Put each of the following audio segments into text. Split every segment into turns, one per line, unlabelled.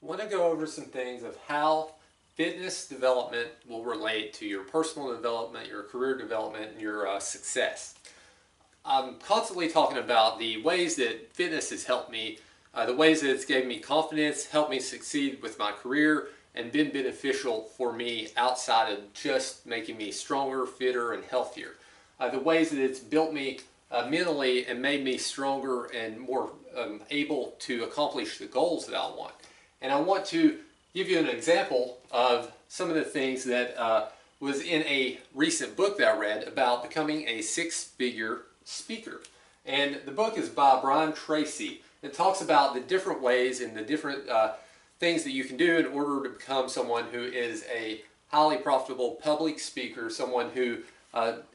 I want to go over some things of how fitness development will relate to your personal development, your career development, and your success. I'm constantly talking about the ways that fitness has helped me, the ways that it's given me confidence, helped me succeed with my career, and been beneficial for me outside of just making me stronger, fitter, and healthier. The ways that it's built me mentally and made me stronger and more able to accomplish the goals that I want. And I want to give you an example of some of the things that was in a recent book that I read about becoming a six-figure speaker. And the book is by Brian Tracy. It talks about the different ways and the different things that you can do in order to become someone who is a highly profitable public speaker, someone who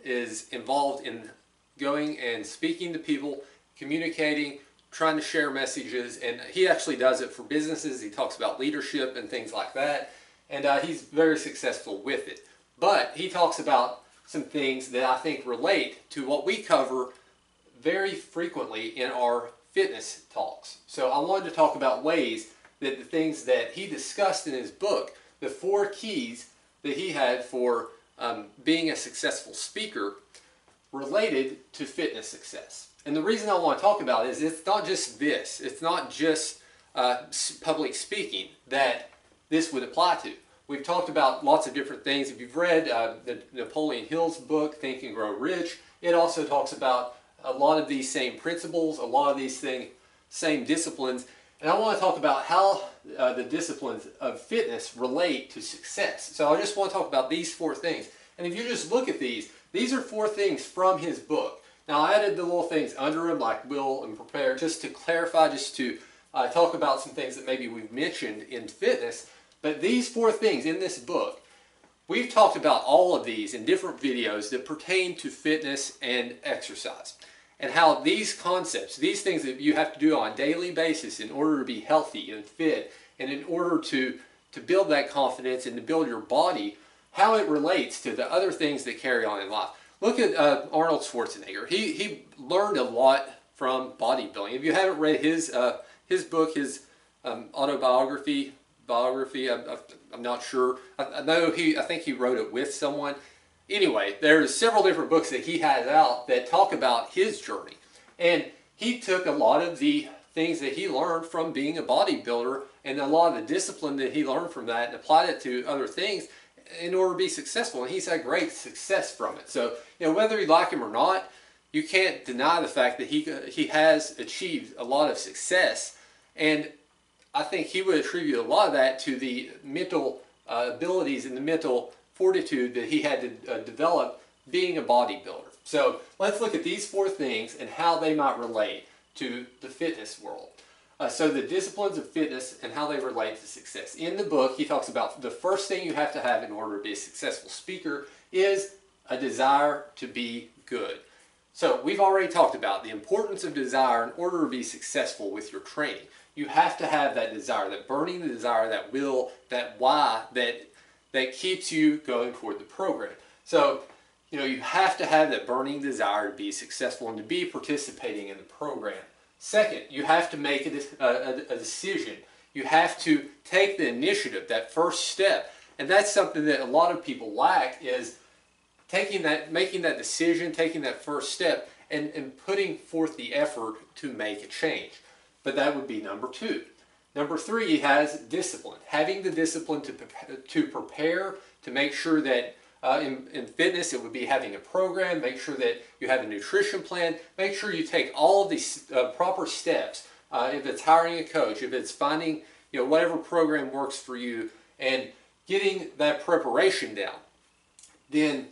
is involved in going and speaking to people, communicating, trying to share messages, and he actually does it for businesses. He talks about leadership and things like that, and he's very successful with it. But he talks about some things that I think relate to what we cover very frequently in our fitness talks. So I wanted to talk about ways that the things that he discussed in his book, the 4 keys that he had for being a successful speaker, related to fitness success. And the reason I want to talk about it is it's not just this. It's not just public speaking that this would apply to. We've talked about lots of different things. If you've read the Napoleon Hill's book, Think and Grow Rich, it also talks about a lot of these same principles, a lot of these same disciplines. And I want to talk about how the disciplines of fitness relate to success. So I just want to talk about these 4 things. And if you just look at these are 4 things from his book. Now I added the little things under them like will and prepare just to clarify, just to talk about some things that maybe we've mentioned in fitness. But these 4 things in this book, we've talked about all of these in different videos that pertain to fitness and exercise. And how these concepts, these things that you have to do on a daily basis in order to be healthy and fit, and in order to build that confidence and to build your body, how it relates to the other things that carry on in life. Look at Arnold Schwarzenegger. He learned a lot from bodybuilding. If you haven't read his book, his autobiography, I'm not sure. I know I think he wrote it with someone. Anyway, there's several different books that he has out that talk about his journey. And he took a lot of the things that he learned from being a bodybuilder and a lot of the discipline that he learned from that and applied it to other things in order to be successful. And he's had great success from it. So, whether you like him or not, you can't deny the fact that he has achieved a lot of success. And I think he would attribute a lot of that to the mental abilities and the mental fortitude that he had to develop being a bodybuilder. So let's look at these 4 things and how they might relate to the fitness world. So the disciplines of fitness and how they relate to success. In the book, he talks about the first thing you have to have in order to be a successful speaker is a desire to be good. So we've already talked about the importance of desire in order to be successful with your training. You have to have that desire, that burning desire, that will, that why, that keeps you going toward the program. So, you have to have that burning desire to be successful and to be participating in the program. Second, you have to make a decision. You have to take the initiative, that first step. And that's something that a lot of people lack, is making that decision, taking that first step, and putting forth the effort to make a change. But that would be number 2. Number 3, he has discipline. Having the discipline to prepare, to make sure that in fitness it would be having a program, make sure that you have a nutrition plan, make sure you take all of these proper steps. If it's hiring a coach, if it's finding whatever program works for you, and getting that preparation down. Then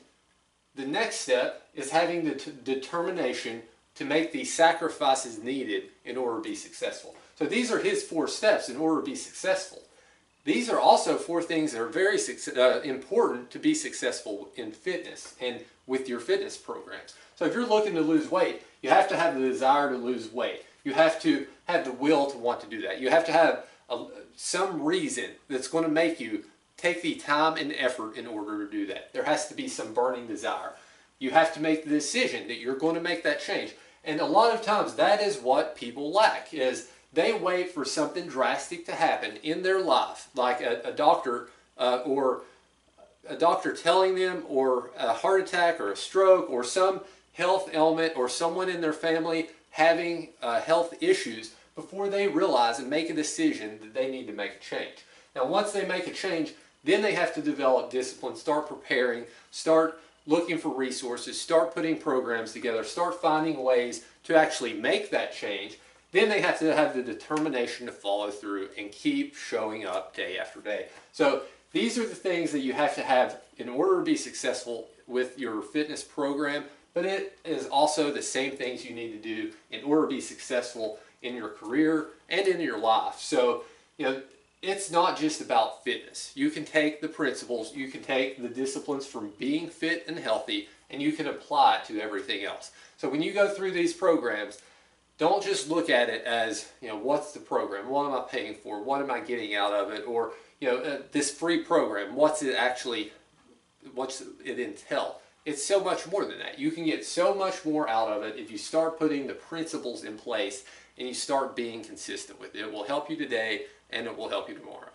the next step is having the determination to make the sacrifices needed in order to be successful. So these are his 4 steps in order to be successful. These are also 4 things that are very important to be successful in fitness and with your fitness programs. So if you're looking to lose weight, you have to have the desire to lose weight. You have to have the will to want to do that. You have to have some reason that's going to make you take the time and effort in order to do that. There has to be some burning desire. You have to make the decision that you're going to make that change. And a lot of times that is what people lack, is they wait for something drastic to happen in their life, like a doctor or a doctor telling them, or a heart attack or a stroke or some health ailment, or someone in their family having health issues, before they realize and make a decision that they need to make a change. Now, once they make a change, then they have to develop discipline, start preparing, start looking for resources, start putting programs together, start finding ways to actually make that change. Then they have to have the determination to follow through and keep showing up day after day. So these are the things that you have to have in order to be successful with your fitness program, but it is also the same things you need to do in order to be successful in your career and in your life. So, it's not just about fitness. You can take the principles, you can take the disciplines from being fit and healthy, and you can apply it to everything else. So when you go through these programs, don't just look at it as, what's the program? What am I paying for? What am I getting out of it? Or, this free program, what's it entail? It's so much more than that. You can get so much more out of it if you start putting the principles in place and you start being consistent with it. It will help you today and it will help you tomorrow.